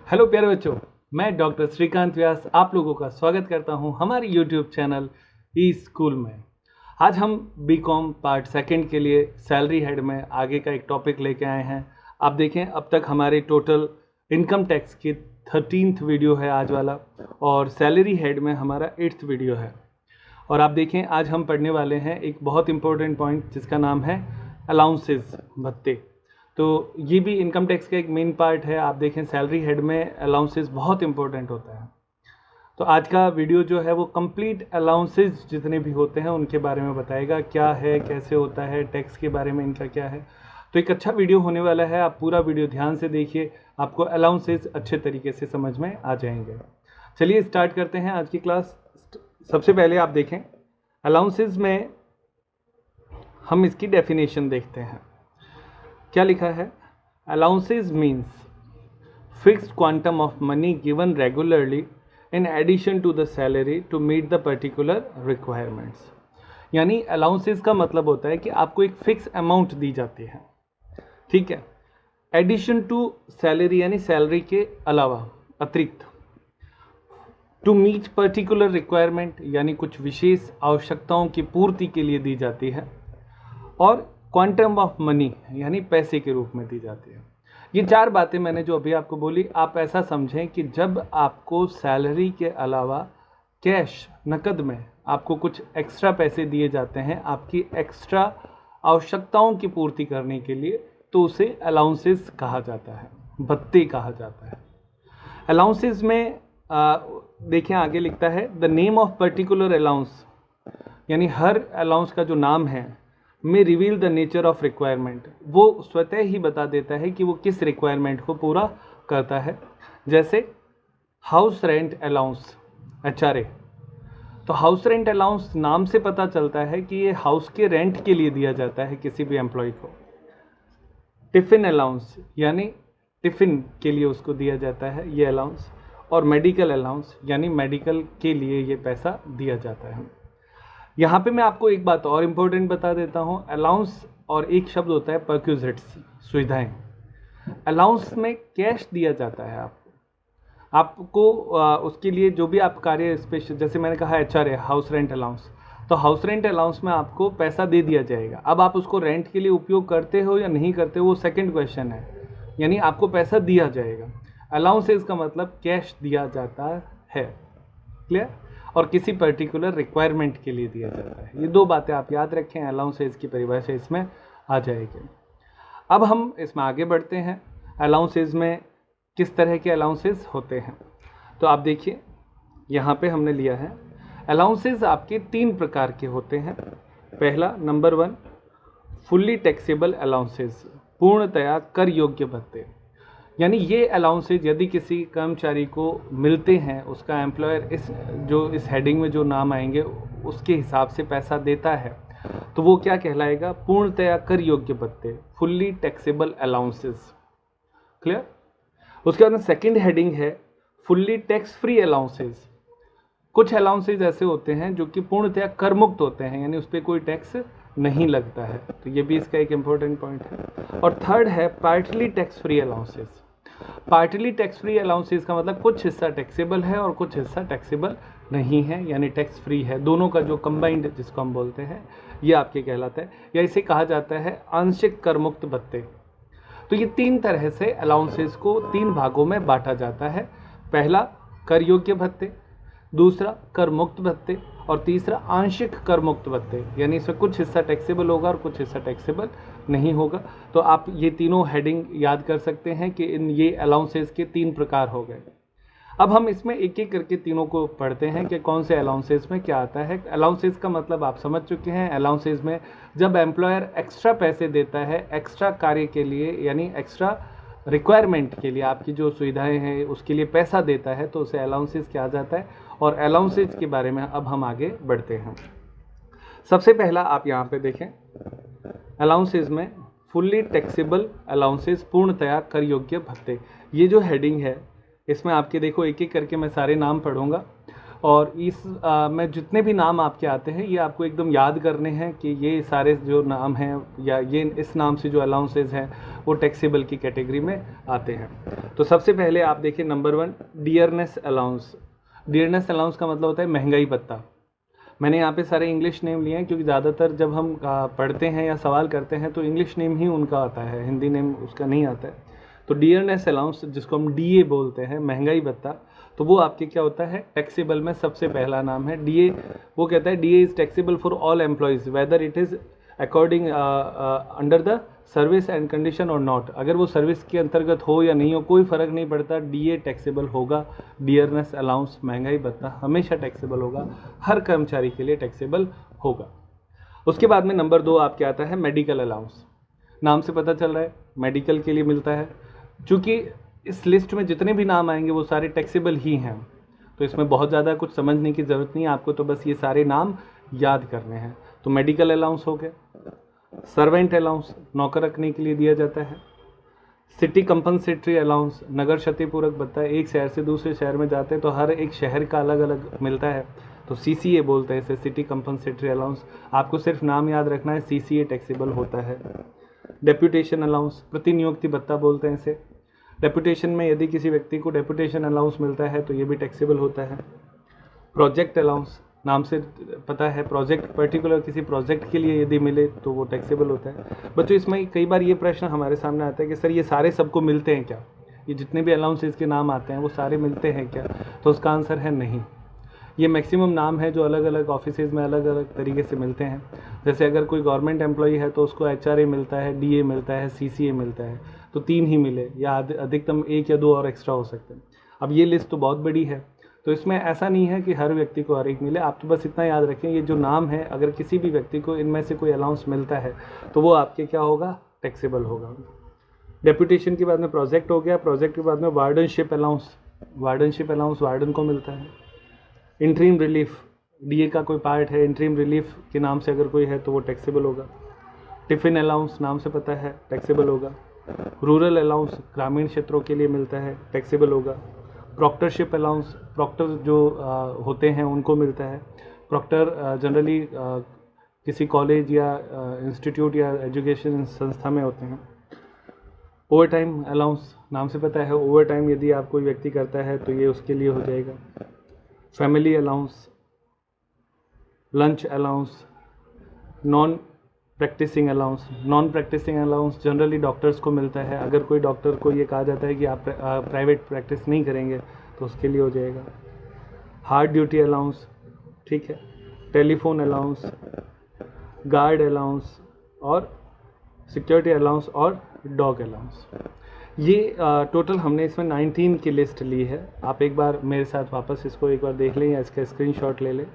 Hello प्यारे बच्चों, मैं डॉक्टर श्रीकांत व्यास आप लोगों का स्वागत करता हूं हमारे यूट्यूब चैनल ई स्कूल में। आज हम बीकॉम पार्ट सेकंड के लिए सैलरी हेड में आगे का एक टॉपिक लेके आए हैं। आप देखें, अब तक हमारे टोटल इनकम टैक्स की 13th वीडियो है आज वाला, और सैलरी हेड में हमारा 8th वीडियो है। और आप देखें, आज हम पढ़ने वाले हैं एक बहुत इंपॉर्टेंट पॉइंट जिसका नाम है अलाउंसेस, भत्ते। तो ये भी इनकम टैक्स का एक मेन पार्ट है। आप देखें, सैलरी हेड में अलाउंसेस बहुत इंपॉर्टेंट होता है। तो आज का वीडियो जो है वो कंप्लीट अलाउंसेस जितने भी होते हैं उनके बारे में बताएगा, क्या है, कैसे होता है, टैक्स के बारे में इनका क्या है। तो एक अच्छा वीडियो होने वाला है, आप पूरा वीडियो ध्यान से देखिए, आपको अलाउंसेस अच्छे तरीके से समझ में आ जाएंगे। चलिए स्टार्ट करते हैं आज की क्लास। सबसे पहले आप देखें, अलाउंसेस में हम इसकी डेफिनेशन देखते हैं। क्या लिखा है? Allowances means fixed quantum of money given regularly in addition to the salary to meet the particular requirements. यानी अलाउंसेस का मतलब होता है कि आपको एक फिक्स अमाउंट दी जाती है, ठीक है, एडिशन टू सैलरी यानी सैलरी के अलावा, अतिरिक्त, टू मीट पर्टिकुलर रिक्वायरमेंट यानी कुछ विशेष आवश्यकताओं की पूर्ति के लिए दी जाती है, और क्वांटम ऑफ मनी यानी पैसे के रूप में दी जाती है। ये चार बातें मैंने जो अभी आपको बोली, आप ऐसा समझें कि जब आपको सैलरी के अलावा कैश, नकद में आपको कुछ एक्स्ट्रा पैसे दिए जाते हैं आपकी एक्स्ट्रा आवश्यकताओं की पूर्ति करने के लिए, तो उसे अलाउंसेस कहा जाता है, भत्ते कहा जाता है। अलाउंसेस में देखें, आगे लिखता है the name of particular allowance, यानी हर अलाउंस का जो नाम है में reveal the nature of requirement, वो स्वतः ही बता देता है कि वो किस रिक्वायरमेंट को पूरा करता है। जैसे हाउस रेंट अलाउंस, HRA। तो हाउस रेंट अलाउंस नाम से पता चलता है कि ये हाउस के रेंट के लिए दिया जाता है किसी भी एम्प्लॉय को। टिफ़िन अलाउंस यानी टिफ़िन के लिए उसको दिया जाता है ये अलाउंस। और मेडिकल अलाउंस यानी मेडिकल के लिए ये पैसा दिया जाता है। यहाँ पे मैं आपको एक बात और इम्पोर्टेंट बता देता हूँ, अलाउंस और एक शब्द होता है परक्विजिट्स, सुविधाएं। अलाउंस में कैश दिया जाता है आपको उसके लिए जो भी आप कार्य स्पेशल, जैसे मैंने कहा HRA, हाउस रेंट अलाउंस, तो हाउस रेंट अलाउंस में आपको पैसा दे दिया जाएगा। अब आप उसको रेंट के लिए उपयोग करते हो या नहीं करते हो वो सेकेंड क्वेश्चन है, यानी आपको पैसा दिया जाएगा। अलाउंसेस का मतलब कैश दिया जाता है, क्लियर, और किसी पर्टिकुलर रिक्वायरमेंट के लिए दिया जाता है। ये दो बातें आप याद रखें, अलाउंसेस की परिभाषा इसमें आ जाएगी। अब हम इसमें आगे बढ़ते हैं, अलाउंसेस में किस तरह के अलाउंसेस होते हैं। तो आप देखिए, यहाँ पे हमने लिया है अलाउंसेस आपके 3 प्रकार के होते हैं। पहला, नंबर 1, फुल्ली टैक्सेबल अलाउंसेस, पूर्णतया कर योग्य भत्ते। यानी ये अलाउंसेज यदि किसी कर्मचारी को मिलते हैं, उसका एम्प्लॉयर इस हेडिंग में जो नाम आएंगे उसके हिसाब से पैसा देता है, तो वो क्या कहलाएगा? पूर्णतया कर योग्य भत्ते, फुल्ली टैक्सेबल अलाउंसेस, क्लियर। उसके बाद में सेकंड हेडिंग है फुल्ली टैक्स फ्री अलाउंसेस। कुछ अलाउंसेज ऐसे होते हैं जो कि पूर्णतया कर मुक्त होते हैं, यानी उस पर कोई टैक्स नहीं लगता है, तो ये भी इसका एक इम्पोर्टेंट पॉइंट है। और थर्ड है partly tax free allowances. Partly tax free allowances का मतलब कुछ हिस्सा टैक्सेबल है और कुछ हिस्सा टैक्सेबल नहीं है, यानी टैक्स फ्री है। दोनों का जो कंबाइंड जिसको हम बोलते हैं, ये आपके कहलाता है, या इसे कहा जाता है आंशिक कर मुक्त भत्ते। तो ये 3 तरह से अलाउंसेस को 3 भागों में बांटा जाता है। पहला, कर योग्य भत्ते, दूसरा कर मुक्त भत्ते, और तीसरा आंशिक कर मुक्त भत्ते, यानी इसमें कुछ हिस्सा टैक्सेबल होगा और कुछ हिस्सा टैक्सेबल नहीं होगा। तो आप ये तीनों हेडिंग याद कर सकते हैं कि ये अलाउंसेस के 3 प्रकार हो गए। अब हम इसमें एक एक करके तीनों को पढ़ते हैं कि कौन से अलाउंसेस में क्या आता है। अलाउंसेस का मतलब आप समझ चुके हैं। अलाउंसेस में जब एम्प्लॉयर एक्स्ट्रा पैसे देता है एक्स्ट्रा कार्य के लिए, यानी एक्स्ट्रा रिक्वायरमेंट के लिए, आपकी जो सुविधाएं हैं उसके लिए पैसा देता है, तो उसे अलाउंसेस किया जाता है। और अलाउंसेस के बारे में अब हम आगे बढ़ते हैं। सबसे पहला आप यहाँ पे देखें, अलाउंसेस में फुल्ली टैक्सेबल अलाउंसेस, पूर्णतया कर योग्य भत्ते। ये जो हेडिंग है इसमें आपके देखो एक एक करके मैं सारे नाम पढ़ूंगा, और इस में जितने भी नाम आपके आते हैं ये आपको एकदम याद करने हैं कि ये सारे जो नाम हैं या ये इस नाम से जो अलाउंसेस हैं वो टैक्सेबल की कैटेगरी में आते हैं। तो सबसे पहले आप देखिए number 1 dearness allowance. Dearness allowance का मतलब होता है महंगाई भत्ता। मैंने यहाँ पे सारे इंग्लिश नेम लिए हैं क्योंकि ज़्यादातर जब हम पढ़ते हैं या सवाल करते हैं तो इंग्लिश नेम ही उनका आता है, हिंदी नेम उसका नहीं आता है। तो डियरनेस अलाउंस जिसको हम डीए बोलते हैं, महंगाई भत्ता, तो वो आपके क्या होता है टैक्सेबल में सबसे पहला नाम है डीए। वो कहता है DA is taxable for all employees whether it is according under the service and condition और नॉट। अगर वो सर्विस के अंतर्गत हो या नहीं हो कोई फ़र्क नहीं पड़ता, डीए टैक्सेबल होगा। डियरनेस अलाउंस महंगाई भत्ता हमेशा टैक्सेबल होगा, हर कर्मचारी के लिए टैक्सेबल होगा। उसके बाद में नंबर 2 आपके आता है मेडिकल अलाउंस। नाम से पता चल रहा है मेडिकल के लिए मिलता है। चूँकि इस लिस्ट में जितने भी नाम आएंगे वो सारे टैक्सेबल ही हैं, तो इसमें बहुत ज़्यादा कुछ समझने की ज़रूरत नहीं है आपको, तो बस ये सारे नाम याद करने हैं। तो मेडिकल अलाउंस हो गया। सर्वेंट अलाउंस नौकर रखने के लिए दिया जाता है। सिटी कंपनसेटरी अलाउंस नगर क्षतिपूरक भत्ता, एक शहर से दूसरे शहर में जाते हैं तो हर एक शहर का अलग अलग मिलता है, तो सीसीए बोलते हैं इसे, सिटी कंपनसेटरी अलाउंस। आपको सिर्फ नाम याद रखना है, सीसीए टैक्सेबल होता है। डेप्यूटेशन अलाउंस प्रतिनियुक्ति भत्ता बोलते हैं इसे। डेप्यूटेशन में यदि किसी व्यक्ति को डेप्यूटेशन अलाउंस मिलता है तो ये भी टैक्सेबल होता है। प्रोजेक्ट अलाउंस नाम से पता है, प्रोजेक्ट पर्टिकुलर किसी प्रोजेक्ट के लिए यदि मिले तो वो टैक्सेबल होता है। बच्चों इसमें कई बार ये प्रश्न हमारे सामने आता है कि सर ये सारे सबको मिलते हैं क्या, ये जितने भी अलाउंसेस के नाम आते हैं वो सारे मिलते हैं क्या? तो उसका आंसर है नहीं। ये मैक्सिमम नाम है जो अलग अलग ऑफिसेज में अलग अलग तरीके से मिलते हैं। जैसे अगर कोई गवर्नमेंट एम्प्लॉई है तो उसको एचआरए मिलता है, डीए मिलता है, सीसीए मिलता है, तो 3 ही मिले, या अधिकतम 1 या 2 और एक्स्ट्रा हो सकते हैं। अब ये लिस्ट तो बहुत बड़ी है, तो इसमें ऐसा नहीं है कि हर व्यक्ति को हर एक मिले। आप तो बस इतना याद रखें ये जो नाम है अगर किसी भी व्यक्ति को इनमें से कोई अलाउंस मिलता है तो वो आपके क्या होगा, टैक्सेबल होगा। डेप्यूटेशन के बाद में प्रोजेक्ट हो गया। प्रोजेक्ट के बाद में वार्डनशिप अलाउंस। वार्डनशिप अलाउंस वार्डन को मिलता है। इंटरिम रिलीफ डीए का कोई पार्ट है, इंटरिम रिलीफ के नाम से अगर कोई है तो वो टैक्सेबल होगा। टिफ़िन अलाउंस नाम से पता है टैक्सेबल होगा। रूरल अलाउंस ग्रामीण क्षेत्रों के लिए मिलता है, टैक्सेबल होगा। प्रॉक्टरशिप अलाउंस प्रॉक्टर जो होते हैं उनको मिलता है। प्रॉक्टर जनरली किसी कॉलेज या इंस्टीट्यूट या एजुकेशन संस्था में होते हैं। ओवर टाइम अलाउंस नाम से पता है, ओवर टाइम यदि आप कोई व्यक्ति करता है तो ये उसके लिए हो जाएगा। Family allowance, lunch allowance, non practising allowance. Non practising allowance generally doctors को मिलता है। अगर कोई डॉक्टर को ये कहा जाता है कि आप प्राइवेट प्रैक्टिस नहीं करेंगे तो उसके लिए हो जाएगा। हार्ड ड्यूटी अलाउंस, ठीक है। टेलीफोन अलाउंस, गार्ड अलाउंस और सिक्योरिटी अलाउंस और डॉग अलाउंस। ये टोटल हमने इसमें 19 की लिस्ट ली है। आप एक बार मेरे साथ वापस इसको एक बार देख लें या इसका स्क्रीनशॉट ले लें।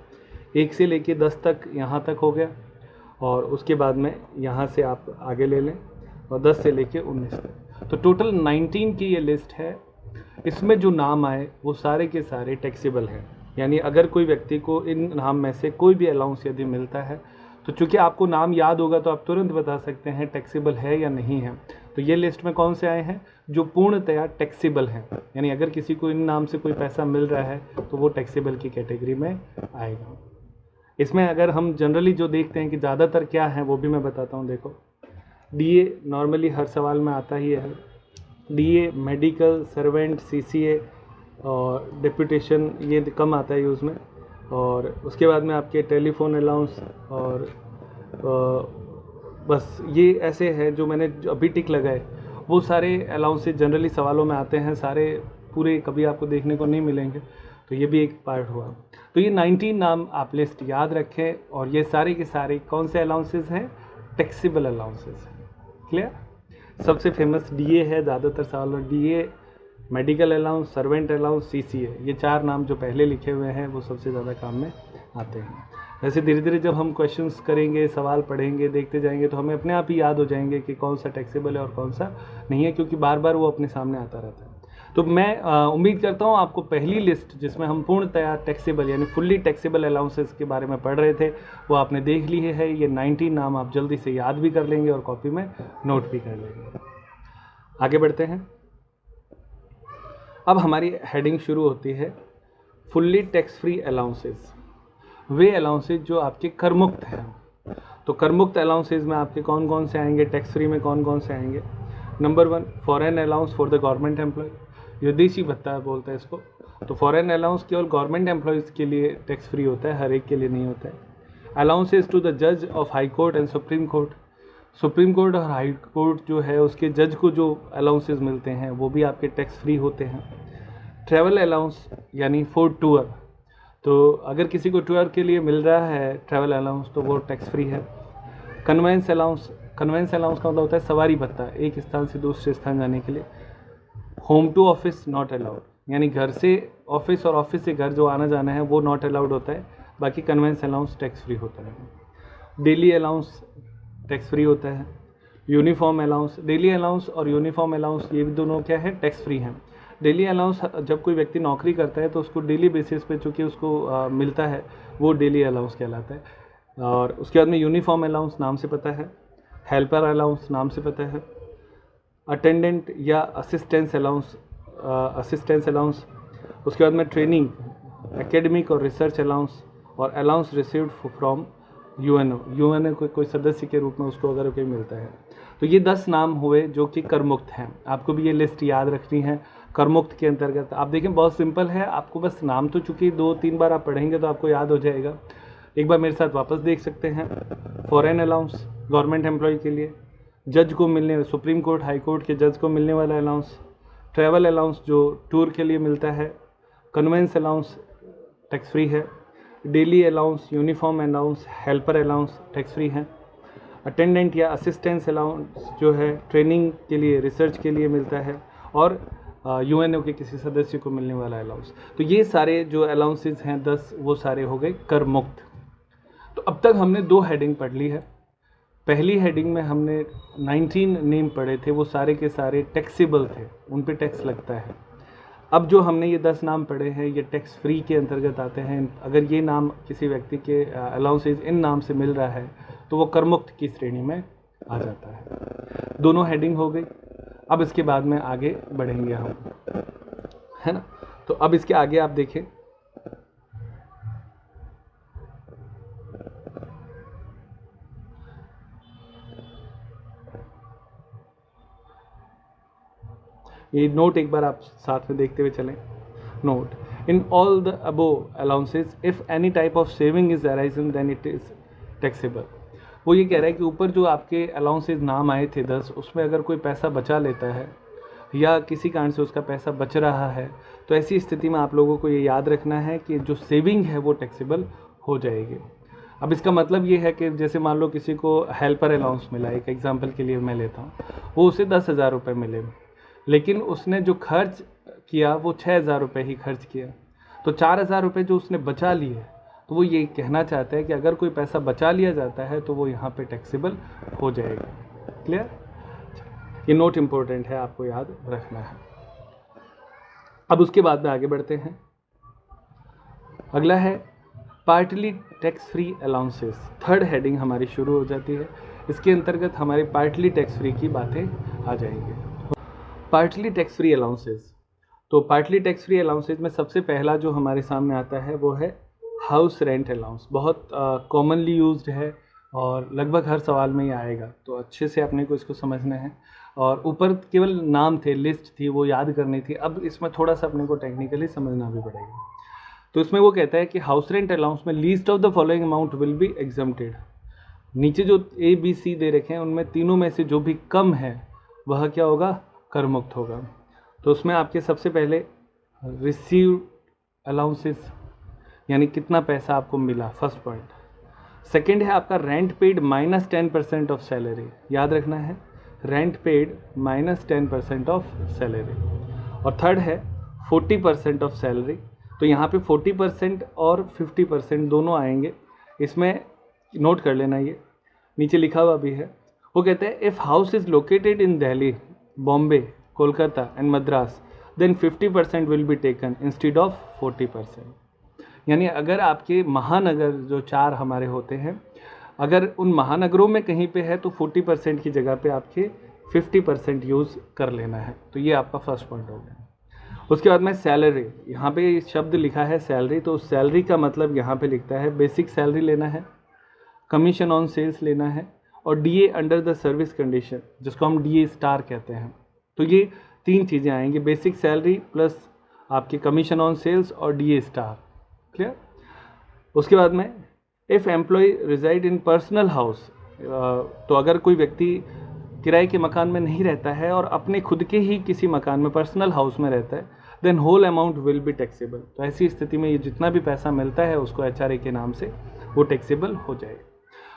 1 से लेके 10 तक यहाँ तक हो गया, और उसके बाद में यहाँ से आप आगे ले लें और 10 से लेके 19 तक। तो टोटल 19 की ये लिस्ट है। इसमें जो नाम आए वो सारे के सारे टैक्सेबल हैं। यानी अगर कोई व्यक्ति को इन नाम में से कोई भी अलाउंस यदि मिलता है तो चूँकि आपको नाम याद होगा तो आप तुरंत बता सकते हैं टैक्सेबल है या नहीं है। तो ये लिस्ट में कौन से आए हैं जो पूर्णतया टैक्सेबल हैं, यानी अगर किसी को इन नाम से कोई पैसा मिल रहा है तो वो टैक्सेबल की कैटेगरी में आएगा। इसमें अगर हम जनरली जो देखते हैं कि ज़्यादातर क्या है वो भी मैं बताता हूँ। देखो, डीए नॉर्मली हर सवाल में आता ही है। डीए, मेडिकल, सर्वेंट, सीसीए और डेप्यूटेशन ये कम आता है यूज़ में। और उसके बाद में आपके टेलीफोन अलाउंस और बस ये ऐसे है जो मैंने अभी टिक लगाए। वो सारे अलाउंसेस जनरली सवालों में आते हैं, सारे पूरे कभी आपको देखने को नहीं मिलेंगे, तो ये भी एक पार्ट हुआ। तो ये 19 नाम आप लिस्ट याद रखें, और ये सारे के सारे कौन से अलाउंसेस हैं, टैक्सेबल अलाउंसेस हैं। क्लियर? सबसे फेमस डीए है, ज़्यादातर सवालों में DA, medical allowance, servant allowance, CCA, ये 4 नाम जो पहले लिखे हुए हैं वो सबसे ज़्यादा काम में आते हैं। वैसे धीरे धीरे जब हम क्वेश्चंस करेंगे, सवाल पढ़ेंगे, देखते जाएंगे तो हमें अपने आप ही याद हो जाएंगे कि कौन सा टैक्सेबल है और कौन सा नहीं है, क्योंकि बार बार वो अपने सामने आता रहता है। तो मैं उम्मीद करता हूँ आपको पहली लिस्ट जिसमें हम पूर्णतया टैक्सेबल यानी फुल्ली टैक्सेबल अलाउंसेस के बारे में पढ़ रहे थे वो आपने देख ली है। ये 19 नाम आप जल्दी से याद भी कर लेंगे और कॉपी में नोट भी कर लेंगे। आगे बढ़ते हैं। अब हमारी हेडिंग शुरू होती है फुल्ली टैक्स फ्री अलाउंसेस। वे अलाउंसेस जो आपके करमुक्त हैं। तो करमुक्त अलाउंसेस में आपके कौन कौन से आएंगे, टैक्स फ्री में कौन कौन से आएंगे। Number 1 foreign allowance for the government employ, विदेशी भत्ता बोलते हैं इसको। तो फॉरेन अलाउंस केवल गवर्नमेंट एम्प्लॉयज़ के लिए टैक्स फ्री होता है, हर एक के लिए नहीं होता है। अलाउंसेस टू द जज of high court and supreme court, supreme court और हाई कोर्ट जो है उसके जज को जो अलाउंसेस मिलते हैं वो भी आपके टैक्स फ्री होते हैं। ट्रैवल अलाउंस यानी फॉर टूर, तो अगर किसी को टूर के लिए मिल रहा है ट्रैवल अलाउंस तो वो टैक्स फ्री है। कन्वेंस अलाउंस, कन्वेंस अलाउंस का मतलब होता है सवारी भत्ता, एक स्थान से दूसरे स्थान जाने के लिए। Home to office not allowed, यानी घर से ऑफिस और ऑफिस से घर जो आना जाना है वो नॉट अलाउड होता है, बाकी कन्वेंस अलाउंस टैक्स फ्री होता है। डेली अलाउंस टैक्स फ्री होता है। यूनिफॉर्म अलाउंस, डेली अलाउंस और यूनिफॉर्म अलाउंस ये भी दोनों क्या है, टैक्स फ्री हैं। डेली अलाउंस जब कोई व्यक्ति नौकरी करता है तो उसको डेली बेसिस पे चूँकि उसको मिलता है वो डेली अलाउंस कहलाता है। और उसके बाद में यूनिफॉर्म अलाउंस नाम से पता है, हेल्पर अलाउंस नाम से पता है, अटेंडेंट या असिस्टेंस अलाउंस, असिस्टेंस अलाउंस। उसके बाद में ट्रेनिंग, एकेडमिक और रिसर्च अलाउंस, और allowance received from UNO, UNO कोई सदस्य के रूप में उसको अगर कोई मिलता है। तो ये 10 नाम हुए जो कि कर मुक्त हैं। आपको भी ये लिस्ट याद रखनी है। कर मुक्त के अंतर्गत आप देखें बहुत सिंपल है, आपको बस नाम तो चूँकि 2-3 बार आप पढ़ेंगे तो आपको याद हो जाएगा। एक बार मेरे साथ वापस देख सकते हैं। फॉरेन अलाउंस गवर्नमेंट एम्प्लॉय के लिए, जज को मिलने, सुप्रीम कोर्ट हाई कोर्ट के जज को मिलने वाला अलाउंस, ट्रैवल अलाउंस जो टूर के लिए मिलता है, कन्वेंस अलाउंस टैक्स फ्री है, daily allowance, uniform allowance, helper allowance tax free है, अटेंडेंट या असिस्टेंस अलाउंस जो है ट्रेनिंग के लिए, रिसर्च के लिए मिलता है, और यूएनओ के किसी सदस्य को मिलने वाला अलाउंस। तो ये सारे जो अलाउंसेस हैं 10 वो सारे हो गए कर मुक्त। तो अब तक हमने 2 हेडिंग पढ़ ली है। पहली हेडिंग में हमने 19 नेम पढ़े थे, वो सारे के सारे टैक्सेबल थे, उन पे टैक्स लगता है। अब जो हमने ये 10 नाम पढ़े हैं ये टैक्स फ्री के अंतर्गत आते हैं। अगर ये नाम किसी व्यक्ति के अलाउंसेस इन नाम से मिल रहा है तो वो करमुक्त की श्रेणी में आ जाता है। दोनों हेडिंग हो गई। अब इसके बाद में आगे बढ़ेंगे हम, है ना। तो अब इसके आगे आप देखें, ये नोट एक बार आप साथ में देखते हुए चलें। Note, in all the above allowances if any type of saving is arising then it is taxable. वो ये कह रहा है कि ऊपर जो आपके अलाउंसेस नाम आए थे 10, उसमें अगर कोई पैसा बचा लेता है या किसी कारण से उसका पैसा बच रहा है तो ऐसी स्थिति में आप लोगों को ये याद रखना है कि जो सेविंग है वो टैक्सेबल हो जाएगी। अब इसका मतलब ये है कि जैसे मान लो किसी को हेल्पर अलाउंस मिला, एक एग्जांपल के लिए मैं लेता हूँ, वो उसे 10,000 रुपये मिले, लेकिन उसने जो खर्च किया वो 6,000 रुपये ही खर्च किया, तो 4,000 रुपये जो उसने बचा लिए, तो वो ये कहना चाहता है कि अगर कोई पैसा बचा लिया जाता है तो वो यहाँ पे टैक्सेबल हो जाएगा। क्लियर? ये नोट इम्पोर्टेंट है, आपको याद रखना है। अब उसके बाद में आगे बढ़ते हैं। अगला है partly tax free allowances. Third heading हमारी शुरू हो जाती है। इसके अंतर्गत हमारी पार्टली टैक्स फ्री की बातें आ जाएंगी। पार्टली टैक्स फ्री अलाउंसेस, तो पार्टली टैक्स फ्री अलाउंसेस में सबसे पहला जो हमारे सामने आता है वो है हाउस रेंट अलाउंस। बहुत कॉमनली यूज्ड है और लगभग हर सवाल में ही आएगा, तो अच्छे से अपने को इसको समझना है। और ऊपर केवल नाम थे, लिस्ट थी, वो याद करनी थी। अब इसमें थोड़ा सा अपने को टेक्निकली समझना भी पड़ेगा। तो इसमें वो कहता है कि हाउस रेंट अलाउंस में least of the following amount will B exempted. नीचे जो ए बी सी दे रखे हैं उनमें तीनों में से जो भी कम है वह क्या होगा, कर मुक्त होगा। तो उसमें आपके सबसे पहले रिसीव अलाउंसेस, यानी कितना पैसा आपको मिला, फर्स्ट पॉइंट। सेकंड है आपका rent paid minus 10% of salary, याद रखना है, rent paid minus 10% of salary. और थर्ड है 40% ऑफ सैलरी। तो यहाँ पे 40% और 50% दोनों आएंगे, इसमें नोट कर लेना, ये नीचे लिखा हुआ भी है। वो कहते हैं if house is located in Delhi, Bombay, Kolkata and Madras then 50% will be taken instead of 40%। यानी अगर आपके महानगर जो 4 हमारे होते हैं, अगर उन महानगरों में कहीं पे है तो 40% की जगह पे आपके 50% यूज़ कर लेना है। तो ये आपका फर्स्ट पॉइंट हो गया। उसके बाद में सैलरी, यहाँ पे शब्द लिखा है सैलरी, तो सैलरी का मतलब यहाँ पे लिखता है बेसिक सैलरी लेना है, कमीशन ऑन सेल्स लेना है, और DA under the service condition, जिसको हम डीए स्टार कहते हैं। तो ये 3 चीज़ें आएंगी, बेसिक सैलरी प्लस आपके कमीशन ऑन सेल्स और डीए स्टार। क्लियर। उसके बाद में if employ resided in personal house, तो अगर कोई व्यक्ति किराए के मकान में नहीं रहता है और अपने खुद के ही किसी मकान में पर्सनल हाउस में रहता है, then whole amount will be taxable. तो ऐसी स्थिति में ये जितना भी पैसा मिलता है उसको एचआरए के नाम से वो टैक्सेबल हो जाएगा।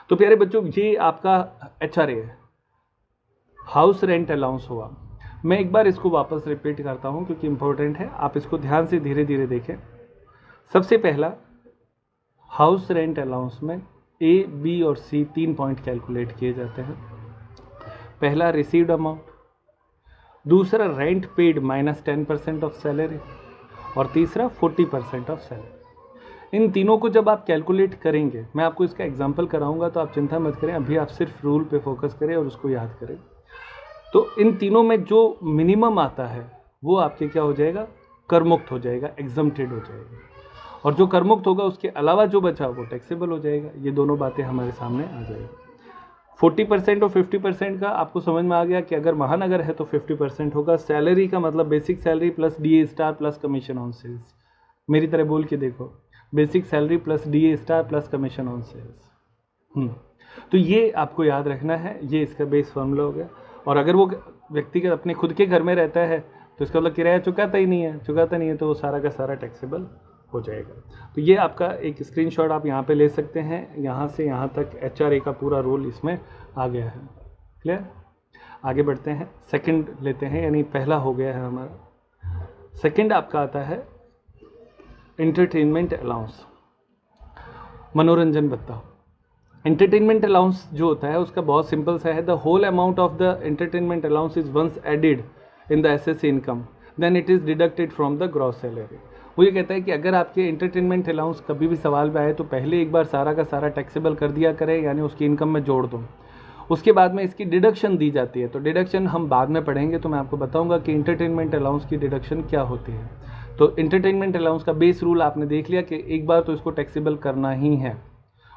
तो प्यारे बच्चों, ये आपका एचआरए है, हाउस रेंट अलाउंस हुआ। मैं एक बार इसको वापस रिपीट करता हूँ क्योंकि इंपॉर्टेंट है, आप इसको ध्यान से धीरे धीरे देखें। सबसे पहला, हाउस रेंट अलाउंस में ए, बी और सी 3 पॉइंट कैलकुलेट किए जाते हैं। पहला रिसीव्ड अमाउंट, दूसरा rent paid minus 10% of salary, और तीसरा 40% ऑफ सैलरी। इन तीनों को जब आप कैलकुलेट करेंगे, मैं आपको इसका एग्जांपल कराऊंगा तो आप चिंता मत करें, अभी आप सिर्फ रूल पे फोकस करें और उसको याद करें। तो इन तीनों में जो मिनिमम आता है वो आपके क्या हो जाएगा, करमुक्त हो जाएगा, एग्जम्प्टेड हो जाएगा, और जो करमुक्त होगा उसके अलावा जो बचा वो टैक्सेबल हो जाएगा। ये दोनों बातें हमारे सामने आ जाएगी। 40% और 50% का आपको समझ में आ गया कि अगर महानगर है तो 50% होगा। सैलरी का मतलब basic salary plus DA star plus commission on sales. मेरी तरह बोल के देखो, basic salary plus DA star plus commission on sales. तो ये आपको याद रखना है, ये इसका बेस फॉर्मूला हो गया। और अगर वो व्यक्ति के अपने खुद के घर में रहता है तो इसका मतलब किराया चुकाता नहीं है तो वो सारा का सारा टैक्सेबल हो जाएगा। तो ये आपका एक स्क्रीनशॉट आप यहाँ पे ले सकते हैं। यहाँ से यहाँ तक एचआरए का पूरा रोल इसमें आ गया है। क्लियर। आगे बढ़ते हैं, सेकंड लेते हैं, यानी पहला हो गया है हमारा। सेकंड आपका आता है एंटरटेनमेंट अलाउंस, मनोरंजन भत्ता। एंटरटेनमेंट अलाउंस जो होता है उसका बहुत सिंपल सा है, the whole amount of the entertainment allowance is once added in the assess income then it is deducted from the gross salary. वो ये कहता है कि अगर आपके एंटरटेनमेंट अलाउंस कभी भी सवाल में आए तो पहले एक बार सारा का सारा टैक्सेबल कर दिया करें, यानी उसकी इनकम में जोड़ दो। उसके बाद में इसकी डिडक्शन दी जाती है। तो डिडक्शन हम बाद में पढ़ेंगे, तो मैं आपको बताऊंगा कि एंटरटेनमेंट अलाउंस की डिडक्शन क्या होती है। तो एंटरटेनमेंट अलाउंस का बेस रूल आपने देख लिया कि एक बार तो इसको टैक्सेबल करना ही है।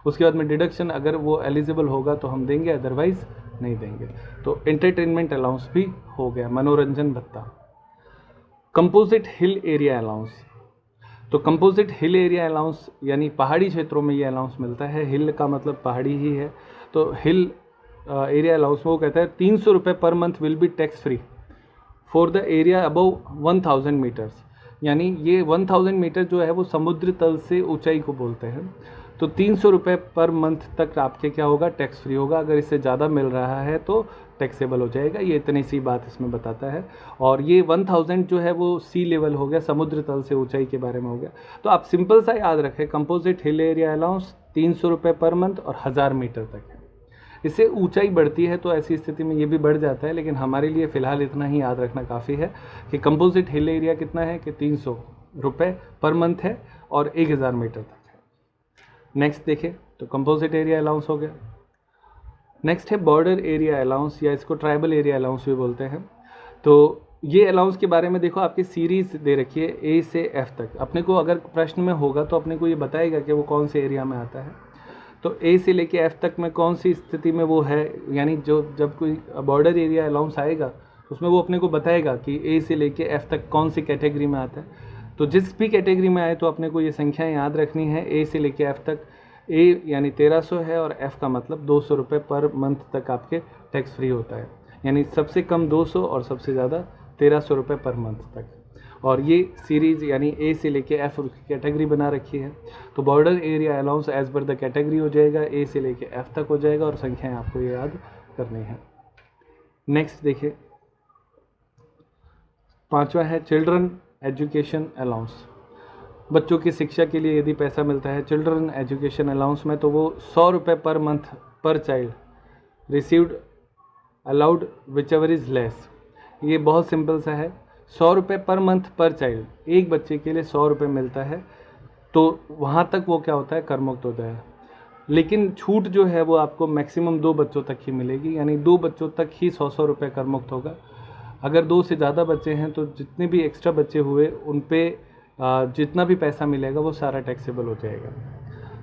उसके बाद में डिडक्शन अगर वो एलिजिबल होगा तो हम देंगे, अदरवाइज नहीं देंगे। तो एंटरटेनमेंट अलाउंस भी हो गया, मनोरंजन भत्ता। कंपोजिट हिल एरिया अलाउंस, तो कंपोजिट हिल एरिया अलाउंस यानी पहाड़ी क्षेत्रों में ये अलाउंस मिलता है। हिल का मतलब पहाड़ी ही है। तो हिल एरिया अलाउंस में वो कहता है 300 रुपये per month will be tax free for the area above 1000 metres, यानी ये 1000 मीटर जो है वो समुद्र तल से ऊंचाई को बोलते हैं। तो 300 रुपये पर मंथ तक आपके क्या होगा, टैक्स फ्री होगा। अगर इससे ज़्यादा मिल रहा है तो टैक्सेबल हो जाएगा। ये इतनी सी बात इसमें बताता है। और ये 1000 जो है वो सी लेवल हो गया, समुद्र तल से ऊंचाई के बारे में हो गया। तो आप सिंपल सा याद रखें, कंपोजिट हिल एरिया अलाउंस 300 रुपये पर मंथ और 1000 मीटर तक है। इससे ऊंचाई बढ़ती है तो ऐसी स्थिति में ये भी बढ़ जाता है, लेकिन हमारे लिए फ़िलहाल इतना ही याद रखना काफ़ी है कि कंपोजिट हिल एरिया कितना है कि 300 रुपये पर मंथ है और 1000 मीटर तक है। नेक्स्ट देखें तो कंपोजिट एरिया अलाउंस हो गया। नेक्स्ट है बॉर्डर एरिया अलाउंस, या इसको ट्राइबल एरिया अलाउंस भी बोलते हैं। तो ये अलाउंस के बारे में देखो, आपकी सीरीज दे रखी है ए से एफ तक। अपने को अगर प्रश्न में होगा तो अपने को ये बताएगा कि वो कौन से एरिया में आता है। तो ए से लेके एफ तक में कौन सी स्थिति में वो है, यानी जो जब कोई बॉर्डर एरिया अलाउंस आएगा तो उसमें वो अपने को बताएगा कि ए से लेके एफ तक कौन सी कैटेगरी में आता है। तो जिस भी कैटेगरी में आए तो अपने को ये संख्याएँ याद रखनी है। ए से लेके एफ तक, ए यानी 1300 है और एफ का मतलब 200 रुपये पर मंथ तक आपके टैक्स फ्री होता है, यानी सबसे कम 200 और सबसे ज़्यादा 1300 रुपये पर मंथ तक। और ये सीरीज़ यानी ए से लेके एफ की कैटेगरी बना रखी है। तो border area allowance as per the category हो जाएगा, ए से लेके एफ तक हो जाएगा और संख्याएँ आपको ये याद करनी है। नेक्स्ट देखिए, पांचवा है चिल्ड्रन एजुकेशन अलाउंस। बच्चों की शिक्षा के लिए यदि पैसा मिलता है चिल्ड्रन एजुकेशन अलाउंस में, तो वो 100 रुपये पर मंथ पर child received allowed which ever is less. ये बहुत सिंपल सा है, 100 रुपये पर मंथ पर चाइल्ड, एक बच्चे के लिए 100 रुपये मिलता है। तो वहाँ तक वो क्या होता है, करमुक्त होता है। लेकिन छूट जो है वो आपको मैक्सिमम 2 बच्चों तक ही मिलेगी, यानी 2 बच्चों तक ही 100 रुपये करमुक्त होगा। अगर 2 से ज़्यादा बच्चे हैं तो जितने भी एक्स्ट्रा बच्चे हुए उन पे जितना भी पैसा मिलेगा वो सारा टैक्सेबल हो जाएगा।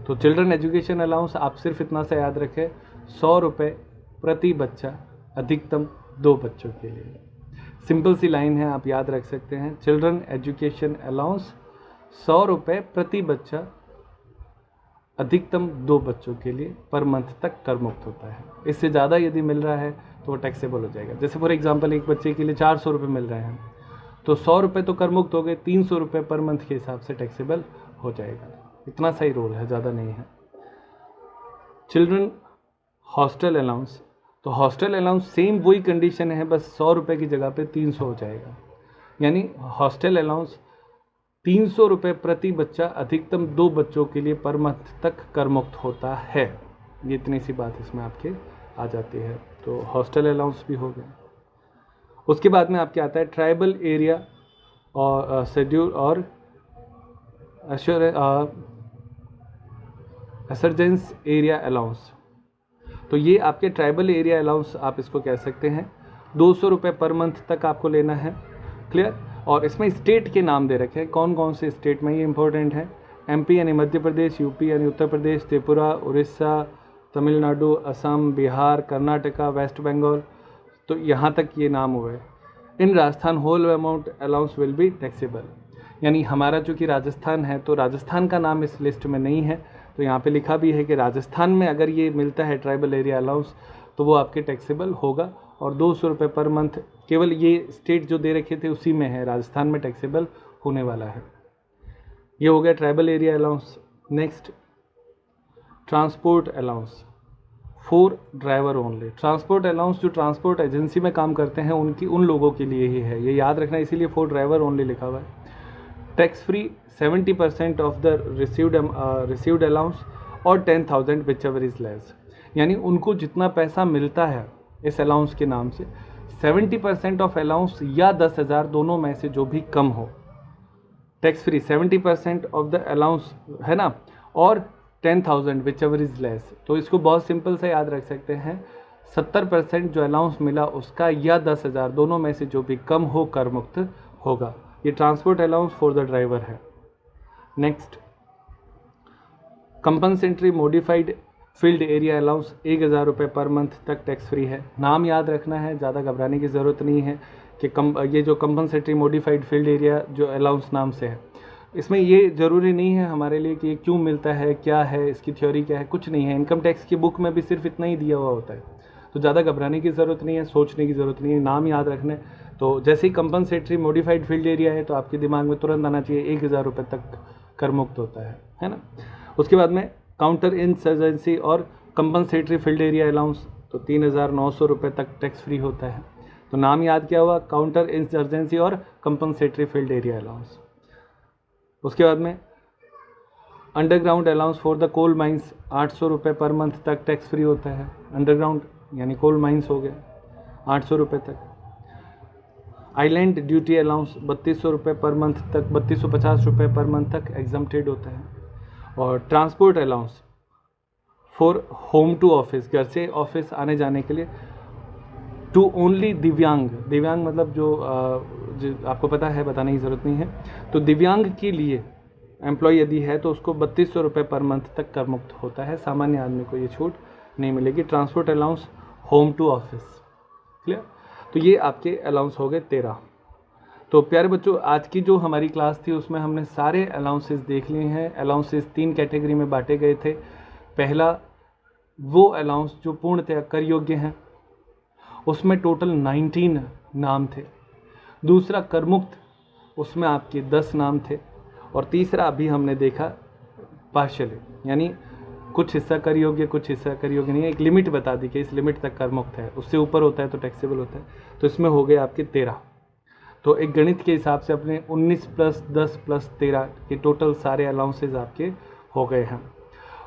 तो चिल्ड्रन एजुकेशन अलाउंस आप सिर्फ इतना सा याद रखें, 100 रुपये प्रति बच्चा अधिकतम 2 बच्चों के लिए। सिंपल सी लाइन है, आप याद रख सकते हैं। चिल्ड्रन एजुकेशन अलाउंस 100 रुपये प्रति बच्चा अधिकतम 2 बच्चों के लिए पर मंथ तक कर मुक्त होता है। इससे ज़्यादा यदि मिल रहा है तो वो टैक्सेबल हो जाएगा। जैसे फॉर एग्जांपल एक बच्चे के लिए 400 रुपये मिल रहे हैं तो 100 रुपये तो कर मुक्त हो गए, 300 रुपये पर मंथ के हिसाब से टैक्सेबल हो जाएगा। इतना सही रोल है, ज़्यादा नहीं है। चिल्ड्रन हॉस्टल अलाउंस, तो हॉस्टल अलाउंस सेम वही कंडीशन है, बस 100 रुपये की जगह पे 300 हो जाएगा। यानी हॉस्टल अलाउंस 300 रुपये प्रति बच्चा अधिकतम 2 बच्चों के लिए पर मंथ तक कर मुक्त होता है। ये इतनी सी बात इसमें आपके आ जाती है। तो हॉस्टल अलाउंस भी हो गया। उसके बाद में आपके आता है ट्राइबल एरिया और शेड्यूल और असर्जेंस एरिया अलाउंस। तो ये आपके ट्राइबल एरिया अलाउंस आप इसको कह सकते हैं। 200 रुपये पर मंथ तक आपको लेना है। क्लियर। और इसमें स्टेट के नाम दे रखे हैं, कौन कौन से स्टेट में, ये इंपॉर्टेंट है। एमपी यानी मध्य प्रदेश, यूपी यानी उत्तर प्रदेश, त्रिपुरा, उड़ीसा, तमिलनाडु, असम, बिहार, कर्नाटका, वेस्ट बंगाल, तो यहाँ तक ये नाम हुए। इन Rajasthan whole amount allowance will be taxable. यानी हमारा चूँकि राजस्थान है तो राजस्थान का नाम इस लिस्ट में नहीं है, तो यहाँ पे लिखा भी है कि राजस्थान में अगर ये मिलता है ट्राइबल एरिया अलाउंस तो वो आपके टैक्सेबल होगा। और 200 रुपये पर मंथ केवल ये स्टेट जो दे रखे थे उसी में है, राजस्थान में टैक्सेबल होने वाला है। ये हो गया tribal area allowance. Next transport allowance for driver only. Transport allowance जो ट्रांसपोर्ट एजेंसी में काम करते हैं उन लोगों के लिए ही है, ये याद रखना, इसीलिए फॉर ड्राइवर ओनली लिखा हुआ है। Tax free 70% of the received allowance और 10,000 विच एवर इज लेस। यानी उनको जितना पैसा मिलता है इस अलाउंस के नाम से 70% ऑफ अलाउंस या 10,000 दोनों में से जो भी कम हो, tax free 70% of the allowance है ना, और 10,000 विच एवर इज लेस। तो इसको बहुत सिंपल से याद रख सकते हैं, 70% जो अलाउंस मिला उसका या 10,000 दोनों में से जो भी कम हो कर मुक्त होगा। ये transport allowance for the driver है। Next compensatory modified field area allowance 1,000 रुपये पर मंथ तक टैक्स फ्री है। नाम याद रखना है, ज़्यादा घबराने की ज़रूरत नहीं है कि ये जो कंपनसेटरी मॉडिफाइड फील्ड एरिया जो अलाउंस नाम से है, इसमें ये ज़रूरी नहीं है हमारे लिए कि ये क्यों मिलता है, क्या है इसकी थ्योरी, क्या है, कुछ नहीं है। इनकम टैक्स की बुक में भी सिर्फ इतना ही दिया हुआ होता है, तो ज़्यादा घबराने की ज़रूरत नहीं है, सोचने की ज़रूरत नहीं है, नाम याद रखने। तो जैसे ही कंपनसेटरी मॉडिफाइड फील्ड एरिया है तो आपके दिमाग में तुरंत आना चाहिए 1,000 रुपये तक कर मुक्त होता है ना। उसके बाद में काउंटर इंसर्जेंसी और कंपनसेटरी फील्ड एरिया अलाउंस, तो 3,900 रुपये तक टैक्स फ्री होता है। तो नाम याद क्या हुआ, काउंटर इंसर्जेंसी और कंपनसेटरी फील्ड एरिया अलाउंस। उसके बाद में underground allowance for the coal mines 800 रुपये पर मंथ तक टैक्स फ्री होता है। अंडरग्राउंड यानी कोल माइंस हो गए 800 रुपये तक। आइलैंड ड्यूटी अलाउंस 3200 रुपये पर मंथ तक, 3250 रुपये पर मंथ तक एग्जम्प्टेड होता है। और transport allowance for home to office, घर से ऑफिस आने जाने के लिए, टू ओनली दिव्यांग। दिव्यांग मतलब जो आपको पता है, बताने की ज़रूरत नहीं है। तो दिव्यांग के लिए एम्प्लॉय यदि है तो उसको 3200 रुपये पर मंथ तक कर मुक्त होता है। सामान्य आदमी को ये छूट नहीं मिलेगी। Transport allowance home to office. Clear. तो ये आपके अलाउंस हो गए 13। तो प्यारे बच्चों, आज की जो हमारी क्लास थी उसमें हमने सारे अलाउंसेस देख लिए हैं। अलाउंसेस 3 कैटेगरी में बांटे गए थे। पहला वो अलाउंस जो पूर्णतः कर योग्य हैं, उसमें टोटल 19 नाम थे। दूसरा कर मुक्त, उसमें आपके 10 नाम थे। और तीसरा अभी हमने देखा पार्शियली, यानी कुछ हिस्सा कर योग्य, कुछ हिस्सा कर योग्य नहीं है। एक लिमिट बता दी कि इस लिमिट तक कर मुक्त है, उससे ऊपर होता है तो टैक्सेबल होता है। तो इसमें हो गए आपके 13। तो एक गणित के हिसाब से अपने 19 + 10 + 13 के टोटल सारे अलाउंसेज आपके हो गए हैं।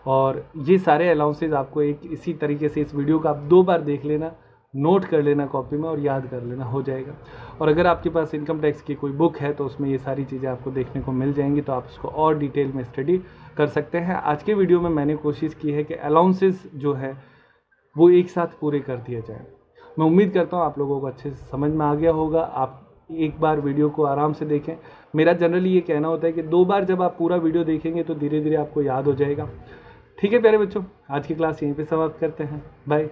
और ये सारे अलाउंसेज आपको एक इसी तरीके से इस वीडियो को आप 2 बार देख लेना, नोट कर लेना कॉपी में और याद कर लेना, हो जाएगा। और अगर आपके पास इनकम टैक्स की कोई बुक है तो उसमें ये सारी चीज़ें आपको देखने को मिल जाएंगी, तो आप उसको और डिटेल में स्टडी कर सकते हैं। आज के वीडियो में मैंने कोशिश की है कि अलाउंसेस जो है वो एक साथ पूरे कर दिया जाए। मैं उम्मीद करता हूँ आप लोगों को अच्छे से समझ में आ गया होगा। आप एक बार वीडियो को आराम से देखें। मेरा जनरली ये कहना होता है कि 2 बार जब आप पूरा वीडियो देखेंगे तो धीरे धीरे आपको याद हो जाएगा। ठीक है प्यारे बच्चों, आज की क्लास यहीं पे समाप्त करते हैं। बाय।